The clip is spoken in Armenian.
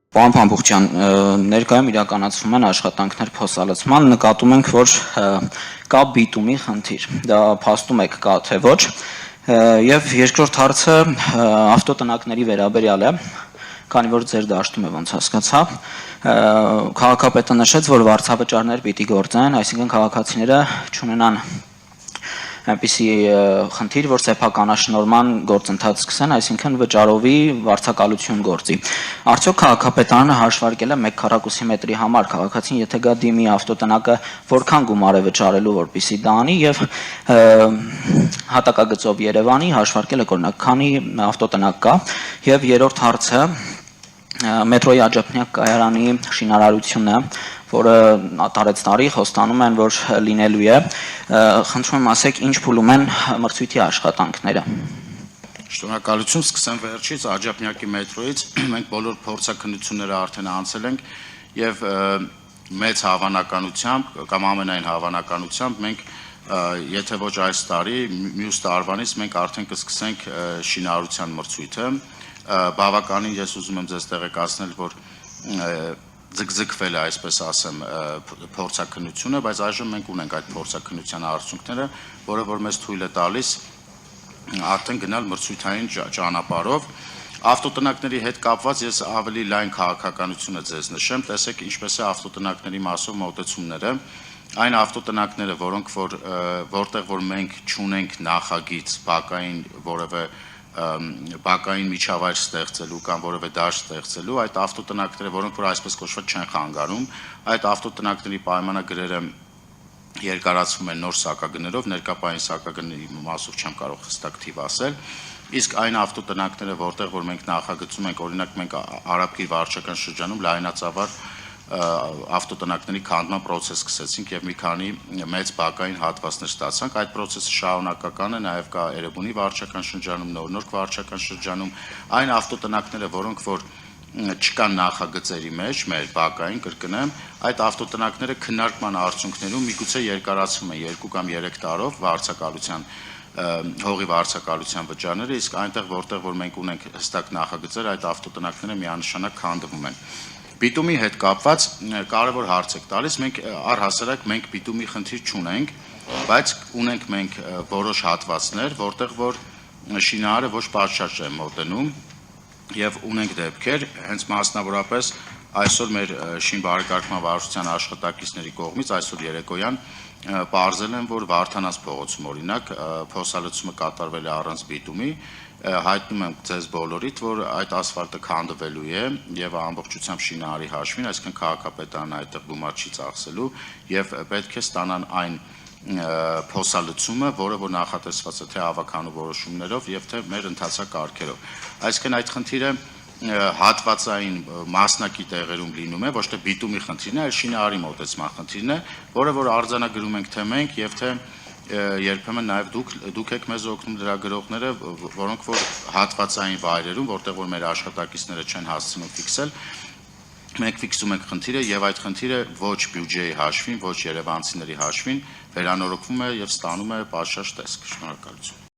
Պարոն Փամփուխչյան, ներկայում իրականացվում են աշխատանքներ փոսալցման, նկատում ենք, որ կա բիտումի խնդիր, դա փաստում եք կա թե ոչ, եւ երկրորդ հարցը ավտոտնակների վերաբերյալ է, քանի որ ձեր դաշտում է ոնց հասկացա, քաղաքապետը նշեց, որ վարձավճարներ պիտի գործեն, այսինքն քաղաքացիները չունենան այնպիսի խնդիր, որ սեփականաշնորհման գործընթաց սկսեն, այսինքն վճարովի վարձակալություն գործի։ Արդյոք քաղաքապետարանը հաշվարկել է 1 քառակուսի մետրի համար քաղաքացին, եթե գա դիմի ավտոտնակը, որքան գումար է վճարելու, որպեսզի դա անի, եւ հատակագծով Երևանի հաշվարկել եք օրինակ, քանի ավտոտնակ կա, եւ երրորդ հարցը մետրոյի Աջափնյակ կայարանի շինարարությունը, որը տարեցտարի խոստանում են, որ լինելու է, խնդրում եմ ասեք, ինչ փուլում են մրցույթի աշխատանքները։ Շնորհակալություն, սկսեմ վերջից, Աջափնյակի մետրոյից, մենք բոլոր փորձաքննությունները արդեն անցել ենք եւ մեծ հավանականությամբ կամ ամենայն հավանականությամբ մենք եթե ոչ այս տարի, մյուս տարվանից մենք արդեն կսկսենք շինարարության մրցույթը, բավականին ես ուզում եմ ձեզ տեղեկացնել, որ ձգձգվել է, այսպես ասեմ, փորձաքննությունը, բայց այժմ մենք ունենք այդ փորձաքննության արդյունքները, որը որ մեզ թույլ է տալիս արդեն գնալ մրցույթային ճանապարհով։ Ավտոտնակների հետ կապված ես ավելի լայն քաղաքականությունը ձեզ նշեմ, տեսեք ինչպես է ավտոտնակների մասով մոտեցումները, այն ավտոտնակները, որտեղ որ մենք չունենք նախագիծ բակային որևէ բակային միջավայր ստեղծելու կամ որևէ դաշտ ստեղծելու, այդ ավտոտնակները, որոնք որ այսպես կոչված չեն խանգարում, այդ ավտոտնակների պայմանագրերը երկարացվում են նոր սակագներով, ներկայապահային սակագների մասով չեմ կարող հստակ թիվ ասել, իսկ այն ավտոտնակները, որտեղ որ մենք նախագծում ենք, օրինակ մենք Արաբկիր վարչական շրջանում լայնածավալ ավտոտնակների քանդման պրոցես սկսեցինք եւ մի քանի մեծ բակային հատվածներ ստացանք, այդ պրոցեսը շարունակական է, նաեւ կա Էրեբունի վարչական շրջանում, Նորնորք վարչական շրջանում, այն ավտոտնակները, որոնք որ չկան նախագծերի մեջ, մեր բակային կրկնեմ, այդ ավտոտնակները քննարկման արդյունքներում միգուցե երկարացվում են 2 կամ 3 տարով վարձակալության հողի վարձակալության վճարները, իսկ այնտեղ որտեղ որ մենք ունենք հստակ նախագծեր, այդ ավտոտնակները միանշանակ քանդվում են։ Բիտումի հետ կապված կարևոր հարց եք տալիս, մենք առհասարակ մենք բիտումի խնդիր չունենք, բայց ունենք մենք որոշ հատվածներ, որտեղ որ շինարարը ոչ պատշաճ է մոտենում եւ ունենք դեպքեր, հենց մասնավորապես այսօր մեր շինբարեկարգման վարչության աշխատակիցների կողմից այսօր երեկոյան պարզել են, որ Վարդանանց փողոցում օրինակ փոսալցումը կատարվել է առանց բիտումի, հայտնում եմ ձեզ բոլորիդ, որ այդ ասֆալտը քանդվելու է եւ ամբողջությամբ շինարարի հաշվին, այսինքն քաղաքապետարանը այդտեղ գումար չի ծախսելու եւ պետք է ստանան այն փոսալցումը, որը որ նախատեսված է թե ավականու որոշումներով եւ թե մեր ընթացակարգերով։ Այսինքն այդ խնդիրը հատվածային մասնակի տեղերում լինում է, ոչ թե բիտումի խնդիրն է, այլ շինարարի մոտեցման խնդիրն է, որը որ արձանագրում ենք թե մենք եւ թե երբեմն նաև դուք եք մեզ օգնում լրագրողները, որոնք որ հատվածային վայրերում, որտեղ որ մեր աշխատակիցները չեն հասցնում ֆիքսել, մենք ֆիքսում ենք խնդիրը եւ այդ խնդիրը ոչ բյուջեի հաշվին, ոչ երևանցիների հաշվին վերանորոգվում է եւ ստանում է պատշաճ տեսք։ Շնորհակալություն։